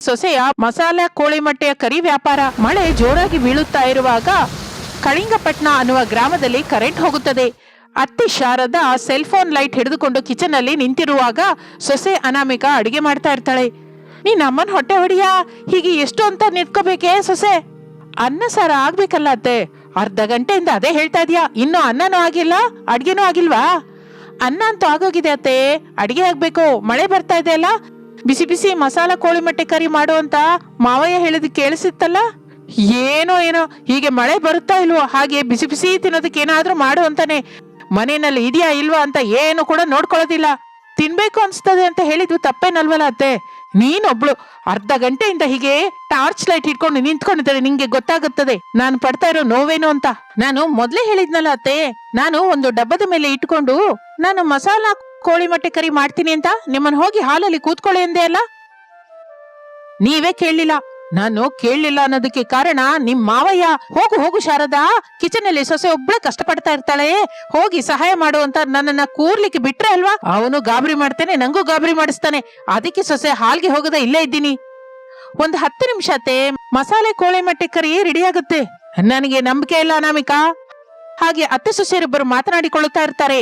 ಸೊಸೆಯ ಮಸಾಲಾ ಕೋಳಿ ಮೊಟ್ಟೆಯ ಕರಿ ವ್ಯಾಪಾರ. ಮಳೆ ಜೋರಾಗಿ ಬೀಳುತ್ತಾ ಇರುವಾಗ ಕಳಿಂಗಪಟ್ನ ಅನ್ನುವ ಗ್ರಾಮದಲ್ಲಿ ಕರೆಂಟ್ ಹೋಗುತ್ತದೆ. ಅತ್ತೆ ಶಾರದಾ ಸೆಲ್ ಫೋನ್ ಲೈಟ್ ಹಿಡಿದುಕೊಂಡು ಕಿಚನ್ ಅಲ್ಲಿ ನಿಂತಿರುವಾಗ ಸೊಸೆ ಅನಾಮಿಕಾ ಅಡಿಗೆ ಮಾಡ್ತಾ ಇರ್ತಾಳೆ. ನೀನ್ ಅಮ್ಮನ ಹೊಟ್ಟೆ ಹೊಡಿಯಾ, ಹೀಗೆ ಎಷ್ಟು ಅಂತ ನಿಂತ್ಕೋಬೇಕೆ ಸೊಸೆ? ಅನ್ನ ಸಾರ ಆಗ್ಬೇಕಲ್ಲ ಅತ್ತೆ, ಅರ್ಧ ಗಂಟೆಯಿಂದ ಅದೇ ಹೇಳ್ತಾ ಇದೀಯಾ, ಇನ್ನು ಅನ್ನನೂ ಆಗಿಲ್ಲ ಅಡ್ಗೆನೂ ಆಗಿಲ್ವಾ? ಅನ್ನ ಅಂತೂ ಆಗೋಗಿದೆ ಅತ್ತೆ, ಅಡಿಗೆ ಆಗ್ಬೇಕು, ಮಳೆ ಬರ್ತಾ ಇದೆ ಅಲ್ಲ, ಬಿಸಿ ಬಿಸಿ ಮಸಾಲಾ ಕೋಳಿ ಮೊಟ್ಟೆ ಕರಿ ಮಾಡು ಅಂತ ಮಾವಯ್ಯ ಹೇಳಿದ್ ಕೇಳಿಸಿತ್ತಲ್ಲ. ಏನೋ ಏನೋ ಹೀಗೆ ಮಳೆ ಬರುತ್ತಾ ಇಲ್ವೋ ಹಾಗೆ ಬಿಸಿ ಬಿಸಿ ತಿನ್ನೋದಕ್ಕೆ ಏನಾದ್ರೂ ಮಾಡು ಅಂತಾನೆ. ಮನೆಯಲ್ಲಿ ಇದೆಯಾ ಇಲ್ವಾ ಅಂತ ಏನು ಕೂಡ ನೋಡ್ಕೊಳ್ಳೋದಿಲ್ಲ. ತಿನ್ಬೇಕು ಅನ್ಸ್ತದೆ ಅಂತ ಹೇಳಿದ್ವು ತಪ್ಪೇನಲ್ವಲ್ಲ ಅತ್ತೆ? ನೀನೊಬ್ಳು ಅರ್ಧ ಗಂಟೆಯಿಂದ ಹೀಗೆ ಟಾರ್ಚ್ ಲೈಟ್ ಇಟ್ಕೊಂಡು ನಿಂತ್ಕೊಂಡಿದ್ದಾರೆ, ನಿಂಗೆ ಗೊತ್ತಾಗುತ್ತದೆ ನಾನು ಪಡ್ತಾ ಇರೋ ನೋವೇನು ಅಂತ. ನಾನು ಮೊದ್ಲೇ ಹೇಳಿದ್ನಲ್ಲ ಅತ್ತೆ, ನಾನು ಒಂದು ಡಬ್ಬದ ಮೇಲೆ ಇಟ್ಕೊಂಡು ನಾನು ಮಸಾಲಾ ಕೋಳಿ ಮೊಟ್ಟೆ ಕರಿ ಮಾಡ್ತೀನಿ ಅಂತ ನಿಮ್ಮನ್ನ ಹೋಗಿ ಹಾಲಲ್ಲಿ ಕೂತ್ಕೊಳ್ಳಿ ಎಂದೆ ಅಲ್ಲ. ನೀವೇ ಕೇಳಲಿಲ್ಲ. ನಾನು ಕೇಳಲಿಲ್ಲ ಅನ್ನೋದಕ್ಕೆ ಕಾರಣ ನಿಮ್ ಮಾವಯ್ಯ. ಹೋಗು ಹೋಗು ಶಾರದಾ, ಕಿಚನ್ ಅಲ್ಲಿ ಸೊಸೆ ಒಬ್ಳೆ ಕಷ್ಟಪಡ್ತಾ ಇರ್ತಾಳೆ, ಹೋಗಿ ಸಹಾಯ ಮಾಡು ಅಂತ ನನ್ನನ್ನ ಕೂರ್ಲಿಕ್ಕೆ ಬಿಟ್ರೆ ಅಲ್ವಾ? ಅವನು ಗಾಬರಿ ಮಾಡ್ತಾನೆ, ನಂಗೂ ಗಾಬರಿ ಮಾಡಿಸ್ತಾನೆ. ಅದಕ್ಕೆ ಸೊಸೆ ಹಾಲ್ಗೆ ಹೋಗದೆ ಇಲ್ಲೇ ಇದ್ದೀನಿ. ಒಂದು 10 ನಿಮಿಷ ಅತ್ತೆ, ಮಸಾಲೆ ಕೋಳಿ ಮೊಟ್ಟೆ ಕರಿ ರೆಡಿ ಆಗುತ್ತೆ. ನನಗೆ ನಂಬಿಕೆ ಇಲ್ಲ ಅನಾಮಿಕಾ. ಹಾಗೆ ಅತ್ತೆ ಸೊಸೆಯರಿಬ್ಬರು ಮಾತನಾಡಿಕೊಳ್ಳುತ್ತಾ ಇರ್ತಾರೆ.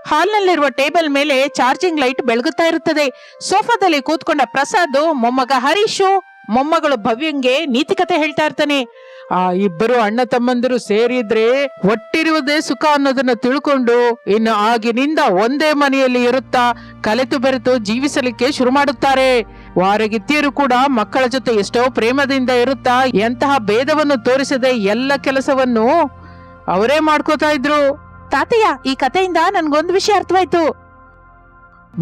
ಹಾಲ್ನಲ್ಲಿರುವ ಟೇಬಲ್ ಮೇಲೆ ಚಾರ್ಜಿಂಗ್ ಲೈಟ್ ಬೆಳಗುತ್ತಾ ಇರುತ್ತದೆ. ಸೋಫಾದಲ್ಲಿ ಕೂತ್ಕೊಂಡ ಪ್ರಸಾದ್ ಮೊಮ್ಮಗ ಹರೀಶು ಮೊಮ್ಮಗಳು ಭವ್ಯಂಗೆ ನೀತಿ ಕತೆ ಹೇಳ್ತಾ ಇರ್ತಾನೆ. ಆ ಇಬ್ಬರು ಅಣ್ಣ ತಮ್ಮಂದಿರು ಸೇರಿದ್ರೆ ಒಟ್ಟಿರುವುದೇ ಸುಖ ಅನ್ನೋದನ್ನ ತಿಳ್ಕೊಂಡು ಇನ್ನು ಆಗಿನಿಂದ ಒಂದೇ ಮನೆಯಲ್ಲಿ ಇರುತ್ತಾ ಕಲೆತು ಬೆರೆತು ಜೀವಿಸಲಿಕ್ಕೆ ಶುರು ಮಾಡುತ್ತಾರೆ. ವಾರಗಿತ್ತಿಯರು ಕೂಡ ಮಕ್ಕಳ ಜೊತೆ ಎಷ್ಟೋ ಪ್ರೇಮದಿಂದ ಇರುತ್ತಾ ಎಂತಹ ಭೇದವನ್ನು ತೋರಿಸದೆ ಎಲ್ಲ ಕೆಲಸವನ್ನು ಅವರೇ ಮಾಡ್ಕೋತಾ ಇದ್ರು. ತಾತಯ್ಯ, ಈ ಕಥೆಯಿಂದ ನನ್ಗೊಂದು ವಿಷಯ ಅರ್ಥವಾಯ್ತು.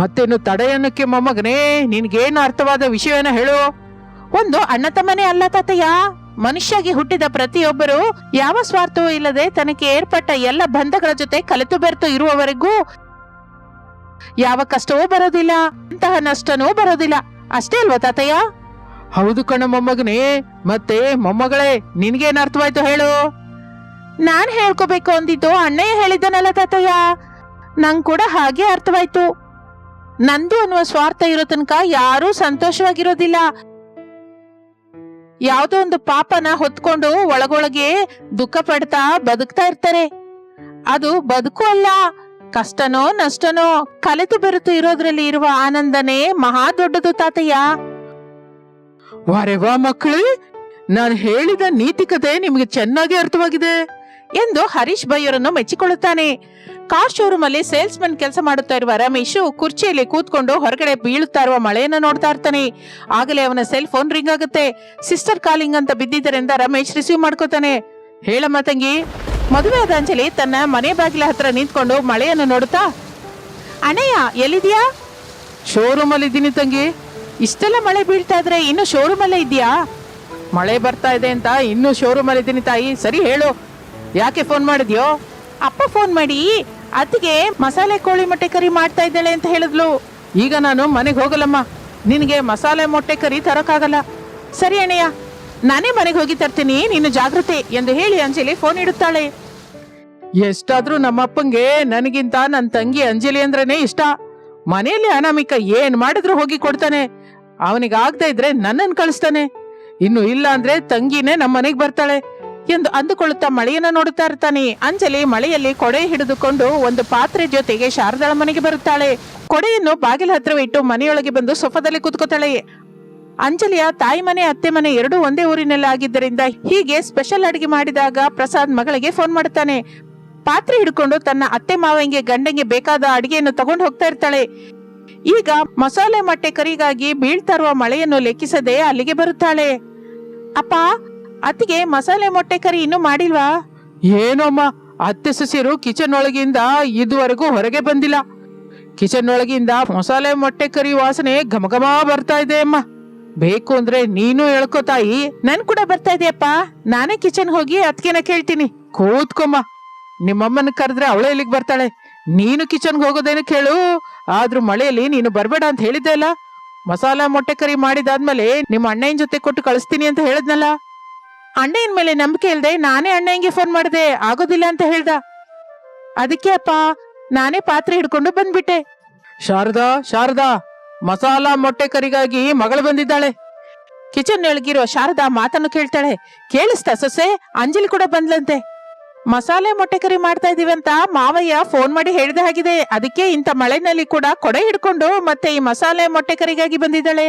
ಮತ್ತೇನು ತಡೆಯನ್ನಕ್ಕೆ ಮೊಮ್ಮಗನೇ, ನಿನ್ಗೇನು ಅರ್ಥವಾದ ವಿಷಯನ ಹೇಳು. ಒಂದು ಅಣ್ಣ ತಮ್ಮನೇ ಅಲ್ಲ ತಾತಯ್ಯ, ಮನುಷ್ಯಗೆ ಹುಟ್ಟಿದ ಪ್ರತಿಯೊಬ್ಬರು ಯಾವ ಸ್ವಾರ್ಥವೂ ಇಲ್ಲದೆ ತನಗೆ ಏರ್ಪಟ್ಟ ಎಲ್ಲ ಬಂಧಗಳ ಜೊತೆ ಕಲೆತು ಬೆರೆತು ಇರುವವರೆಗೂ ಯಾವ ಕಷ್ಟವೂ ಬರೋದಿಲ್ಲ, ಅಂತಹ ನಷ್ಟನೂ ಬರೋದಿಲ್ಲ. ಅಷ್ಟೇ ಅಲ್ವಾ ತಾತಯ್ಯ? ಹೌದು ಕಣ ಮೊಮ್ಮಗನೇ. ಮತ್ತೆ ಮೊಮ್ಮಗಳೇ, ನಿನ್ಗೇನ್ ಅರ್ಥವಾಯ್ತು ಹೇಳು. ನಾನ್ ಹೇಳ್ಕೋಬೇಕು ಅಂದಿದ್ದು ಅಣ್ಣಯ್ಯ ಹೇಳಿದ್ದನಲ್ಲ ತಾತಯ್ಯ, ನಂಗ್ ಕೂಡ ಹಾಗೆ ಅರ್ಥವಾಯ್ತು. ನಂದು ಅನ್ನುವ ಸ್ವಾರ್ಥ ಇರೋ ತನಕ ಯಾರೂ ಸಂತೋಷವಾಗಿರೋದಿಲ್ಲ. ಯಾವುದೋ ಒಂದು ಪಾಪನ ಹೊತ್ಕೊಂಡು ಒಳಗೊಳಗೆ ದುಃಖ ಪಡ್ತಾ ಬದುಕ್ತಾ ಇರ್ತಾರೆ. ಅದು ಬದುಕು ಅಲ್ಲ, ಕಷ್ಟನೋ ನಷ್ಟನೋ ಕಲೆತು ಬೆರೆತು ಇರೋದ್ರಲ್ಲಿ ಇರುವ ಆನಂದನೇ ಮಹಾ ದೊಡ್ಡದು ತಾತಯ್ಯ. ವಾರೆ ವಾ ಮಕ್ಕಳೇ, ನಾನು ಹೇಳಿದ ನೀತಿ ಕತೆ ನಿಮ್ಗೆ ಚೆನ್ನಾಗಿ ಅರ್ಥವಾಗಿದೆ ಎಂದು ಹರೀಶ್ ಬೈಯರನ್ನು ಮೆಚ್ಚಿಕೊಳ್ಳುತ್ತಾನೆ. ಕಾರ್ ಶೋರೂಮ್ ಅಲ್ಲಿ ಸೇಲ್ಸ್ ಮನ್ ಕೆಲಸ ಮಾಡುತ್ತಾ ಇರುವ ರಮೇಶ್ ಕುರ್ಚಿಯಲ್ಲಿ ಕೂತ್ಕೊಂಡು ಹೊರಗಡೆ ಬೀಳುತ್ತಾ ಇರುವ ಮಳೆಯನ್ನ ನೋಡ್ತಾ ಇರ್ತಾನೆ. ಆಗಲೇ ಅವನ ಸೆಲ್ ಫೋನ್ ರಿಂಗ್ ಆಗುತ್ತೆ. ಸಿಸ್ಟರ್ ಕಾಲಿಂಗ್ ಅಂತ ಬಿದ್ದಿದ್ದರಿಂದ ರಮೇಶ್ ರಿಸೀವ್ ಮಾಡ್ಕೋತಾನೆ. ಹೇಳಮ್ಮ ತಂಗಿ. ಮದುವೆ ಆದ ಅಂಜಲಿ ತನ್ನ ಮನೆ ಬಾಗಿಲ ಹತ್ರ ನಿಂತ್ಕೊಂಡು ಮಳೆಯನ್ನು ನೋಡುತ್ತಾ, ಅಣ್ಣಯ್ಯ ಎಲ್ಲಿದ್ಯಾ? ಶೋರೂಮ್ ಅಲ್ಲಿ ಇದ್ದೀನಿ ತಂಗಿ. ಇಷ್ಟೆಲ್ಲ ಮಳೆ ಬೀಳ್ತಾ ಇದ್ರೆ ಇನ್ನು ಶೋರೂಮ್ ಅಲ್ಲೇ ಇದೆಯಾ? ಮಳೆ ಬರ್ತಾ ಇದೆ ಅಂತ ಇನ್ನು ಶೋರೂಮ್ ಅಲ್ಲಿ ಇದ್ದೀನಿ ತಾಯಿ. ಸರಿ ಹೇಳು, ಯಾಕೆ ಫೋನ್ ಮಾಡಿದ್ಯೋ? ಅಪ್ಪ ಫೋನ್ ಮಾಡಿ ಅತ್ತಿಗೆ ಮಸಾಲೆ ಕೋಳಿ ಮೊಟ್ಟೆ ಕರಿ ಮಾಡ್ತಾ ಇದ್ದಾಳೆ ಅಂತ ಹೇಳಿದ್ಲು. ಈಗ ನಾನು ಮನೆಗೆ ಹೋಗಲ್ಲಮ್ಮ, ನಿನಗೆ ಮಸಾಲೆ ಮೊಟ್ಟೆ ಕರಿ ತರಕ್ಕಾಗಲ್ಲ. ಸರಿ ಅಣ್ಣಯ್ಯ, ನಾನೇ ಮನೆಗೆ ಹೋಗಿ ತರ್ತೀನಿ, ನೀನು ಜಾಗೃತಿ ಎಂದು ಹೇಳಿ ಅಂಜಲಿ ಫೋನ್ ಇಡುತ್ತಾಳೆ. ಎಷ್ಟಾದ್ರೂ ನಮ್ಮಪ್ಪಂಗೆ ನನಗಿಂತ ನನ್ನ ತಂಗಿ ಅಂಜಲಿ ಅಂದ್ರೇನೆ ಇಷ್ಟ. ಮನೆಯಲ್ಲಿ ಅನಾಮಿಕ ಏನ್ ಮಾಡಿದ್ರು ಹೋಗಿ ಕೊಡ್ತಾನೆ. ಅವನಿಗೆ ಆಗದೆ ಇದ್ರೆ ನನ್ನನ್ನು ಕಳಿಸ್ತಾನೆ. ಇನ್ನು ಇಲ್ಲ ಅಂದ್ರೆ ತಂಗಿನೇ ನಮ್ಮ ಮನೆಗೆ ಬರ್ತಾಳೆ ಎಂದು ಅಂದುಕೊಳ್ಳುತ್ತಾ ಮಳೆಯನ್ನ ನೋಡುತ್ತಾ ಇರ್ತಾನೆ. ಅಂಜಲಿ ಮಳೆಯಲ್ಲಿ ಕೊಡೆ ಹಿಡಿದುಕೊಂಡು ಒಂದು ಪಾತ್ರೆ ಜೊತೆಗೆ ಶಾರದಾಳ ಮನೆಗೆ ಬರುತ್ತಾಳೆ. ಕೊಡೆಯನ್ನು ಬಾಗಿಲ ಹತ್ರ ಇಟ್ಟು ಮನೆಯೊಳಗೆ ಬಂದು ಸೋಫಾದಲ್ಲಿ ಕೂತ್ಕೋತಾಳೆ. ಅಂಜಲಿಯ ತಾಯಿ ಮನೆ ಅತ್ತೆ ಮನೆ ಎರಡೂ ಒಂದೇ ಊರಿನಲ್ಲಿ ಆಗಿದ್ದರಿಂದ ಹೀಗೆ ಸ್ಪೆಷಲ್ ಅಡಿಗೆ ಮಾಡಿದಾಗ ಪ್ರಸಾದ್ ಮಗಳಿಗೆ ಫೋನ್ ಮಾಡುತ್ತಾನೆ. ಪಾತ್ರೆ ಹಿಡ್ಕೊಂಡು ತನ್ನ ಅತ್ತೆ ಮಾವಂಗೆ ಗಂಡಂಗೆ ಬೇಕಾದ ಅಡಿಗೆಯನ್ನು ತಗೊಂಡು ಹೋಗ್ತಾ ಇರ್ತಾಳೆ. ಈಗ ಮಸಾಲೆ ಮೊಟ್ಟೆ ಕರಿಗಾಗಿ ಬೀಳ್ತಾ ಇರುವ ಮಳೆಯನ್ನು ಲೆಕ್ಕಿಸದೆ ಅಲ್ಲಿಗೆ ಬರುತ್ತಾಳೆ. ಅಪ್ಪ, ಅತ್ತಿಗೆ ಮಸಾಲೆ ಮೊಟ್ಟೆ ಕರಿ ಇನ್ನೂ ಮಾಡಿಲ್ವಾ? ಏನೋಮ್ಮ, ಅತ್ತೆ ಸೊಸೆಯರು ಕಿಚನ್ ಒಳಗಿಂದ ಇದುವರೆಗೂ ಹೊರಗೆ ಬಂದಿಲ್ಲ. ಕಿಚನ್ ಒಳಗಿಂದ ಮಸಾಲೆ ಮೊಟ್ಟೆ ಕರಿ ವಾಸನೆ ಘಮಘಮ ಬರ್ತಾ ಇದೆ ಅಮ್ಮ. ಬೇಕು ಅಂದ್ರೆ ನೀನು ಹೇಳ್ಕೋ ತಾಯಿ. ನನ್ ಕೂಡ ಬರ್ತಾ ಇದೆಯಪ್ಪ, ನಾನೇ ಕಿಚನ್ ಹೋಗಿ ಅತ್ತಿಗೆನ ಕೇಳ್ತೀನಿ. ಕೂತ್ಕೊಮ್ಮ, ನಿಮ್ಮಮ್ಮನ ಕರೆದ್ರೆ ಅವಳೇ ಇಲ್ಲಿಗೆ ಬರ್ತಾಳೆ. ನೀನು ಕಿಚನ್ಗೆ ಹೋಗೋದೇನು ಕೇಳು. ಆದ್ರೂ ಮಳೆಯಲ್ಲಿ ನೀನು ಬರ್ಬೇಡ ಅಂತ ಹೇಳಿದ್ದೆ ಅಲ್ಲ. ಮಸಾಲಾ ಮೊಟ್ಟೆ ಕರಿ ಮಾಡಿದಾದ್ಮೇಲೆ ನಿಮ್ಮ ಅಣ್ಣಯ್ಯನ ಜೊತೆ ಕೊಟ್ಟು ಕಳಿಸ್ತೀನಿ ಅಂತ ಹೇಳಿದ್ನಲ್ಲ. ಅಣ್ಣಯ್ಯನ ಮೇಲೆ ನಂಬಿಕೆ ಇಲ್ದೆ ನಾನೇ ಅಣ್ಣಯ್ಯಂಗೆ ಫೋನ್ ಮಾಡಿದೆ, ಆಗೋದಿಲ್ಲ ಅಂತ ಹೇಳ್ದ. ಅದಕ್ಕೆ ಅಪ್ಪ ನಾನೇ ಪಾತ್ರೆ ಹಿಡ್ಕೊಂಡು ಬಂದ್ಬಿಟ್ಟೆ. ಶಾರದಾ, ಶಾರದಾ, ಮಸಾಲಾ ಮೊಟ್ಟೆ ಕರಿಗಾಗಿ ಮಗಳು ಬಂದಿದ್ದಾಳೆ. ಕಿಚನ್ ಒಳಗಿರೋ ಶಾರದಾ ಮಾತನ್ನು ಕೇಳ್ತಾಳೆ. ಕೇಳಿಸ್ತಾ ಸೊಸೆ? ಅಂಜಲಿ ಕೂಡ ಬಂದ್ಲಂತೆ. ಮಸಾಲೆ ಮೊಟ್ಟೆ ಕರಿ ಮಾಡ್ತಾ ಇದೀವಿ ಅಂತ ಮಾವಯ್ಯ ಫೋನ್ ಮಾಡಿ ಹೇಳಿದ ಹಾಗಿದೆ. ಅದಕ್ಕೆ ಇಂಥ ಮಳೆನಲ್ಲಿ ಕೂಡ ಕೊಡೆ ಹಿಡ್ಕೊಂಡು ಮತ್ತೆ ಈ ಮಸಾಲೆ ಮೊಟ್ಟೆ ಕರಿಗಾಗಿ ಬಂದಿದ್ದಾಳೆ.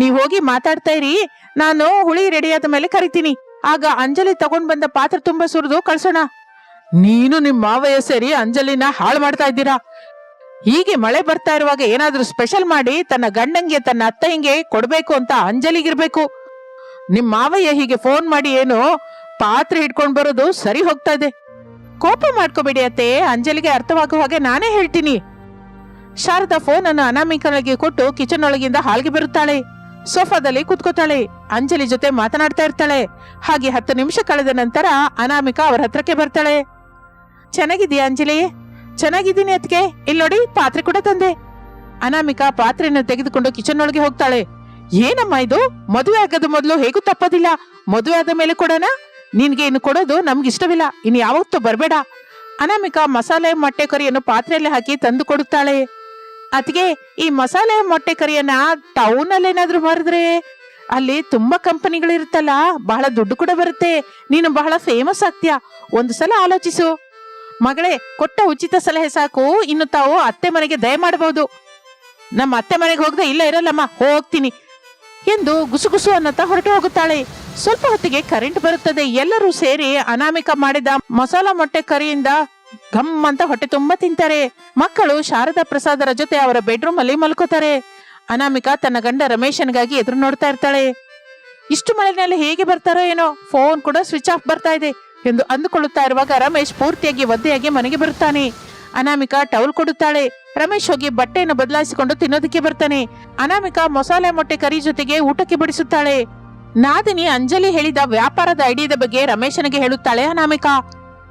ನೀವ್ ಹೋಗಿ ಮಾತಾಡ್ತಾ ಇರಿ, ನಾನು ಹುಳಿ ರೆಡಿಯಾದ ಮೇಲೆ ಕರಿತೀನಿ. ಆಗ ಅಂಜಲಿ ತಗೊಂಡ್ ಬಂದ ಪಾತ್ರೆ ತುಂಬಾ ಸುರಿದು ಕಳ್ಸೋಣ. ನೀನು ನಿಮ್ ಮಾವಯ್ಯ ಸೇರಿ ಅಂಜಲಿನ ಹಾಳು ಮಾಡ್ತಾ ಇದ್ದೀರಾ. ಹೀಗೆ ಮಳೆ ಬರ್ತಾ ಇರುವಾಗ ಏನಾದ್ರೂ ಸ್ಪೆಷಲ್ ಮಾಡಿ ತನ್ನ ಗಂಡಂಗೆ ತನ್ನ ಅತ್ತಯ್ಯಂಗೆ ಕೊಡ್ಬೇಕು ಅಂತ ಅಂಜಲಿಗಿರ್ಬೇಕು. ನಿಮ್ ಮಾವಯ್ಯ ಹೀಗೆ ಫೋನ್ ಮಾಡಿ ಏನು ಪಾತ್ರೆ ಹಿಡ್ಕೊಂಡ್ ಬರೋದು ಸರಿ ಹೋಗ್ತಾ ಇದೆ. ಕೋಪ ಮಾಡ್ಕೋಬೇಡಿ ಅತ್ತೆ, ಅಂಜಲಿಗೆ ಅರ್ಥವಾಗುವ ಹಾಗೆ ನಾನೇ ಹೇಳ್ತೀನಿ. ಶಾರದಾ ಫೋನ್ ಅನ್ನು ಅನಾಮಿಕನಿಗೆ ಕೊಟ್ಟು ಕಿಚನ್ ಒಳಗಿಂದ ಹಾಲ್ಗೆ ಬರುತ್ತಾಳೆ. ಸೋಫಾದಲ್ಲಿ ಕುತ್ಕೋತಾಳೆ. ಅಂಜಲಿ ಜೊತೆ ಮಾತನಾಡ್ತಾ ಇರ್ತಾಳೆ. ಹಾಗೆ 10 ನಿಮಿಷ ಕಳೆದ ನಂತರ ಅನಾಮಿಕಾ ಅವರ ಹತ್ರಕ್ಕೆ ಬರ್ತಾಳೆ. ಚೆನ್ನಾಗಿದೀಯಾ ಅಂಜಲಿ? ಚೆನ್ನಾಗಿದ್ದೀನಿ ಅತ್ಗೆ. ಇಲ್ಲಿ ನೋಡಿ, ಪಾತ್ರೆ ಕೂಡ ತಂದೆ. ಅನಾಮಿಕಾ ಪಾತ್ರೆಯನ್ನು ತೆಗೆದುಕೊಂಡು ಕಿಚನ್ ಒಳಗೆ ಹೋಗ್ತಾಳೆ. ಏನಮ್ಮ ಇದು? ಮದುವೆ ಆಗದ ಮೊದಲು ಹೇಗೂ ತಪ್ಪೋದಿಲ್ಲ, ಮದುವೆ ಆದ ಮೇಲೆ ಕೊಡೋಣ. ನಿನ್ಗೆ ಇನ್ನು ಕೊಡೋದು ನಮ್ಗಿಷ್ಟವಿಲ್ಲ, ಇನ್ನು ಯಾವತ್ತೂ ಬರ್ಬೇಡ. ಅನಾಮಿಕಾ ಮಸಾಲೆ ಮೊಟ್ಟೆ ಕರಿಯನ್ನು ಪಾತ್ರೆಯಲ್ಲಿ ಹಾಕಿ ತಂದು ಕೊಡುತ್ತಾಳೆ. ಅತ್ಗೆ, ಈ ಮಸಾಲೆ ಮೊಟ್ಟೆ ಕರಿಯನ್ನ ಟೌನ್ ಅಲ್ಲಿ ಏನಾದ್ರೂ ಮಾರಿದ್ರೆ ಅಲ್ಲಿ ತುಂಬಾ ಕಂಪನಿಗಳಿರುತ್ತಲ್ಲ, ಬಹಳ ದುಡ್ಡು ಕೂಡ ಬರುತ್ತೆ. ನೀನು ಬಹಳ ಫೇಮಸ್ ಆಗ್ತೀಯಾ. ಒಂದು ಸಲ ಆಲೋಚಿಸು ಮಗಳೇ. ಕೊಟ್ಟ ಉಚಿತ ಸಲಹೆ ಸಾಕು. ಇನ್ನು ತಾವು ಅತ್ತೆ ಮನೆಗೆ ದಯ ಮಾಡಬಹುದು. ನಮ್ಮ ಅತ್ತೆ ಮನೆಗೆ ಹೋಗದೆ ಇಲ್ಲ ಇರಲ್ಲಮ್ಮ, ಹೋಗ್ತೀನಿ ಎಂದು ಗುಸುಗುಸು ಅನ್ನತಾ ಹೊರಟು ಹೋಗುತ್ತಾಳೆ. ಸ್ವಲ್ಪ ಹೊತ್ತಿಗೆ ಕರೆಂಟ್ ಬರುತ್ತದೆ. ಎಲ್ಲರೂ ಸೇರಿ ಅನಾಮಿಕಾ ಮಾಡಿದ ಮಸಾಲಾ ಮೊಟ್ಟೆ ಕರಿಯಿಂದ ಘಮ್ ಅಂತ ಹೊಟ್ಟೆ ತುಂಬಾ ತಿಂತಾರೆ. ಮಕ್ಕಳು ಶಾರದಾ ಪ್ರಸಾದರ ಜೊತೆ ಅವರ ಬೆಡ್ರೂಮ್ ಅಲ್ಲಿ ಮಲ್ಕೋತಾರೆ. ಅನಾಮಿಕಾ ತನ್ನ ಗಂಡ ರಮೇಶನ್ಗಾಗಿ ಎದುರು ನೋಡ್ತಾ ಇರ್ತಾಳೆ. ಇಷ್ಟು ಮಳೆನಲ್ಲಿ ಹೇಗೆ ಬರ್ತಾರೋ ಏನೋ, ಫೋನ್ ಕೂಡ ಸ್ವಿಚ್ ಆಫ್ ಬರ್ತಾ ಇದೆ ಎಂದು ಅಂದುಕೊಳ್ಳುತ್ತಾ ಇರುವಾಗ ರಮೇಶ್ ಪೂರ್ತಿಯಾಗಿ ಒದ್ದೆಯಾಗಿ ಮನೆಗೆ ಬರುತ್ತಾನೆ. ಅನಾಮಿಕಾ ಟವಲ್ ಕೊಡುತ್ತಾಳೆ. ರಮೇಶ್ ಹೋಗಿ ಬಟ್ಟೆಯನ್ನು ಬದಲಾಯಿಸಿಕೊಂಡು ತಿನ್ನೋದಕ್ಕೆ ಬರ್ತಾನೆ. ಅನಾಮಿಕಾ ಮಸಾಲೆ ಮೊಟ್ಟೆ ಕರಿ ಜೊತೆಗೆ ಊಟಕ್ಕೆ ಬಡಿಸುತ್ತಾಳೆ. ನಾದಿನಿ ಅಂಜಲಿ ಹೇಳಿದ ವ್ಯಾಪಾರದ ಐಡಿಯಾದ ಬಗ್ಗೆ ರಮೇಶನಿಗೆ ಹೇಳುತ್ತಾಳೆ ಅನಾಮಿಕಾ.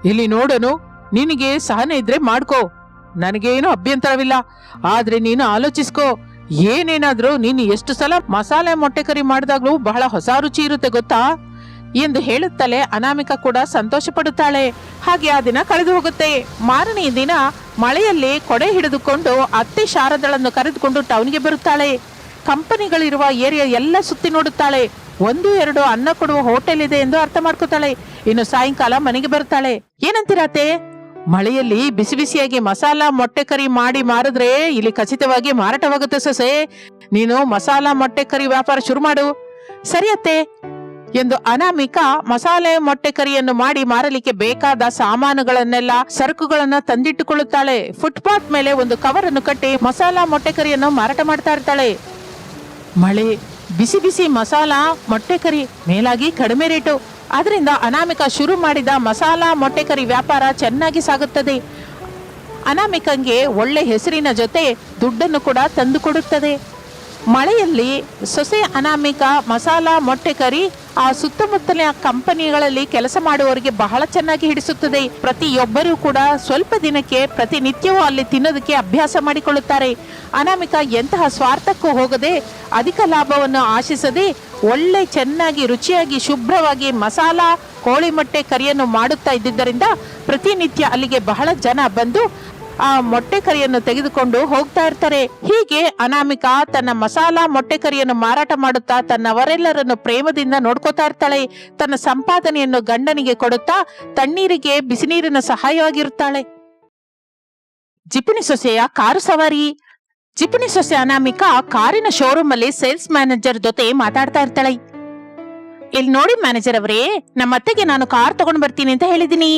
ಇಲ್ಲಿ ನೋಡೋನು, ನಿನಗೆ ಸಹನೆ ಇದ್ರೆ ಮಾಡ್ಕೋ, ನನಗೇನು ಅಭ್ಯಂತರವಿಲ್ಲ. ಆದ್ರೆ ನೀನು ಆಲೋಚಿಸ್ಕೋ, ಏನೇನಾದ್ರೂ ನೀನು ಎಷ್ಟು ಸಲ ಮಸಾಲೆ ಮೊಟ್ಟೆ ಕರಿ ಮಾಡಿದಾಗ್ಲೂ ಬಹಳ ಹೊಸ ರುಚಿ ಇರುತ್ತೆ ಗೊತ್ತಾ ಎಂದು ಹೇಳುತ್ತಲೇ ಅನಾಮಿಕಾ ಕೂಡ ಸಂತೋಷ ಪಡುತ್ತಾಳೆ. ಹಾಗೆ ಆ ದಿನ ಕಳೆದು ಹೋಗುತ್ತೆ. ಮಾರನೆಯ ದಿನ ಮಳೆಯಲ್ಲಿ ಕೊಡೆ ಹಿಡಿದುಕೊಂಡು ಅತ್ತೆ ಶಾರದಳನ್ನು ಕರೆದುಕೊಂಡು ಟೌನ್ಗೆ ಬರುತ್ತಾಳೆ. ಕಂಪನಿಗಳಿರುವ ಏರಿಯಾ ಎಲ್ಲ ಸುತ್ತಿ ನೋಡುತ್ತಾಳೆ. 1-2 ಅನ್ನ ಕೊಡುವ ಹೋಟೆಲ್ ಇದೆ ಎಂದು ಅರ್ಥ ಮಾಡ್ಕೋತಾಳೆ. ಇನ್ನು ಸಾಯಂಕಾಲ ಮನೆಗೆ ಬರ್ತಾಳೆ. ಏನಂತೀರಾತೆ? ಮಳೆಯಲ್ಲಿ ಬಿಸಿ ಬಿಸಿಯಾಗಿ ಮಸಾಲಾ ಮೊಟ್ಟೆ ಕರಿ ಮಾಡಿ ಮಾರಿದ್ರೆ ಇಲ್ಲಿ ಖಚಿತವಾಗಿ ಮಾರಾಟವಾಗುತ್ತೆ ಸೊಸೆ. ನೀನು ಮಸಾಲಾ ಮೊಟ್ಟೆ ಕರಿ ವ್ಯಾಪಾರ ಶುರು ಮಾಡು. ಸರಿ ಅತ್ತೆ ಎಂದು ಅನಾಮಿಕಾ ಮಸಾಲೆ ಮೊಟ್ಟೆ ಕರಿಯನ್ನು ಮಾಡಿ ಮಾರಲಿಕ್ಕೆ ಬೇಕಾದ ಸಾಮಾನುಗಳನ್ನೆಲ್ಲ ಸರಕುಗಳನ್ನ ತಂದಿಟ್ಟುಕೊಳ್ಳುತ್ತಾಳೆ. ಫುಟ್ಪಾತ್ ಮೇಲೆ ಒಂದು ಕವರ್ ಅನ್ನು ಕಟ್ಟಿ ಮಸಾಲಾ ಮೊಟ್ಟೆ ಕರಿಯನ್ನು ಮಾರಾಟ ಮಾಡ್ತಾ ಇರ್ತಾಳೆ. ಮಳೆ, ಬಿಸಿ ಬಿಸಿ ಮಸಾಲಾ ಮೊಟ್ಟೆ ಕರಿ, ಮೇಲಾಗಿ ಕಡಿಮೆ ರೇಟು. ಅದರಿಂದ ಅನಾಮಿಕಾ ಶುರು ಮಾಡಿದ ಮಸಾಲಾ ಮೊಟ್ಟೆ ಕರಿ ವ್ಯಾಪಾರ ಚೆನ್ನಾಗಿ ಸಾಗುತ್ತದೆ. ಅನಾಮಿಕಂಗೆ ಒಳ್ಳೆ ಹೆಸರಿನ ಜೊತೆ ದುಡ್ಡನ್ನು ಕೂಡ ತಂದು ಕೊಡುತ್ತದೆ. ಮಳೆಯಲ್ಲಿ ಸೊಸೆ ಅನಾಮಿಕಾ ಮಸಾಲಾ ಮೊಟ್ಟೆ ಕರಿ ಆ ಸುತ್ತಮುತ್ತಲಿನ ಕಂಪನಿಗಳಲ್ಲಿ ಕೆಲಸ ಮಾಡುವವರಿಗೆ ಬಹಳ ಚೆನ್ನಾಗಿ ಹಿಡಿಸುತ್ತದೆ. ಪ್ರತಿಯೊಬ್ಬರೂ ಕೂಡ ಸ್ವಲ್ಪ ದಿನಕ್ಕೆ ಪ್ರತಿನಿತ್ಯವೂ ಅಲ್ಲಿ ತಿನ್ನೋದಕ್ಕೆ ಅಭ್ಯಾಸ ಮಾಡಿಕೊಳ್ಳುತ್ತಾರೆ. ಅನಾಮಿಕಾ ಎಂತಹ ಸ್ವಾರ್ಥಕ್ಕೂ ಹೋಗದೆ ಅಧಿಕ ಲಾಭವನ್ನು ಆಶಿಸದೆ ಒಳ್ಳೆ ಚೆನ್ನಾಗಿ ರುಚಿಯಾಗಿ ಶುಭ್ರವಾಗಿ ಮಸಾಲಾ ಕೋಳಿ ಮೊಟ್ಟೆ ಕರಿಯನ್ನು ಮಾಡುತ್ತಾ ಇದ್ದಿದ್ದರಿಂದ ಪ್ರತಿನಿತ್ಯ ಅಲ್ಲಿಗೆ ಬಹಳ ಜನ ಬಂದು ಆ ಮೊಟ್ಟೆ ಕರಿಯನ್ನು ತೆಗೆದುಕೊಂಡು ಹೋಗ್ತಾ ಇರ್ತಾರೆ. ಹೀಗೆ ಅನಾಮಿಕಾ ತನ್ನ ಮಸಾಲಾ ಮೊಟ್ಟೆ ಕರಿಯನ್ನು ಮಾರಾಟ ಮಾಡುತ್ತಾ ತನ್ನವರೆಲ್ಲರನ್ನು ಪ್ರೇಮದಿಂದ ನೋಡ್ಕೋತಾ ಇರ್ತಾಳೆ. ತನ್ನ ಸಂಪಾದನೆಯನ್ನು ಗಂಡನಿಗೆ ಕೊಡುತ್ತಾ ತಣ್ಣೀರಿಗೆ ಬಿಸಿನೀರಿನ ಸಹಾಯವಾಗಿರುತ್ತಾಳೆ. ಜಿಪುಣಿ ಸೊಸೆಯ ಕಾರು ಸವಾರಿ. ಜಿಪುಣಿ ಸೊಸೆ ಅನಾಮಿಕಾ ಕಾರಿನ ಶೋರೂಮ್ ಅಲ್ಲಿ ಸೇಲ್ಸ್ ಮ್ಯಾನೇಜರ್ ಜೊತೆ ಮಾತಾಡ್ತಾ ಇರ್ತಾಳೆ. ಇಲ್ಲಿ ನೋಡಿ ಮ್ಯಾನೇಜರ್ ಅವರೇ, ನಮ್ಮ ಅತ್ತೆಗೆ ನಾನು ಕಾರ್ ತಗೊಂಡ್ ಬರ್ತೀನಿ ಅಂತ ಹೇಳಿದೀನಿ.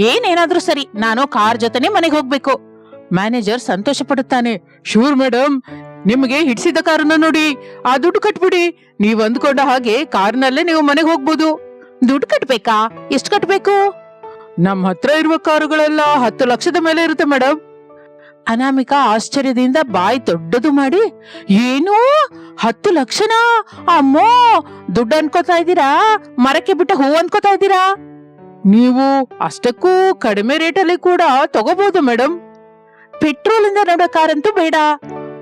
ಏನೇನಾದ್ರೂ ಸರಿ, ನಾನು ಕಾರ್ ಜೊತೆನೆ ಮನೆಗೆ ಹೋಗ್ಬೇಕು. ಮ್ಯಾನೇಜರ್ ಸಂತೋಷ ಪಡುತ್ತಾನೆ. ಶೂರ್ ಮೇಡಮ್, ನಿಮಗೆ ಹಿಡಿಸಿದ ಕಾರನ್ನ ನೋಡಿ, ಆ ದುಡ್ಡು ಕಟ್ಬಿಡಿ. ನೀವು ಅಂದ್ಕೊಂಡ ಹಾಗೆ ಕಾರ್ನಲ್ಲೇ ನೀವು ಮನೆಗೆ ಹೋಗ್ಬೋದು. ದುಡ್ಡು ಕಟ್ಬೇಕಾ? ಎಷ್ಟು ಕಟ್ಬೇಕು? ನಮ್ಮ ಹತ್ರ ಇರುವ ಕಾರುಗಳೆಲ್ಲ 10 ಲಕ್ಷದ ಮೇಲೆ ಇರುತ್ತೆ ಮೇಡಮ್. ಅನಾಮಿಕಾ ಆಶ್ಚರ್ಯದಿಂದ ಬಾಯಿ ದೊಡ್ಡದು ಮಾಡಿ, ಏನು 10 ಲಕ್ಷನಾ? ಅಮ್ಮೋ, ದುಡ್ಡು ಅನ್ಕೋತಾ ಇದ್ದೀರಾ? ಮರಕ್ಕೆ ಬಿಟ್ಟ ಹೂ ಅನ್ಕೋತಾ ಇದ್ದೀರಾ? ನೀವು ಅಷ್ಟಕ್ಕೂ ಕಡಿಮೆ ರೇಟಲ್ಲಿ ಕೂಡ ತಗೋಬಹುದು ಮೇಡಮ್. ಪೆಟ್ರೋಲ್ ಇಂದ ನೋಡೋ ಕಾರ್ ಅಂತೂ ಬೇಡ.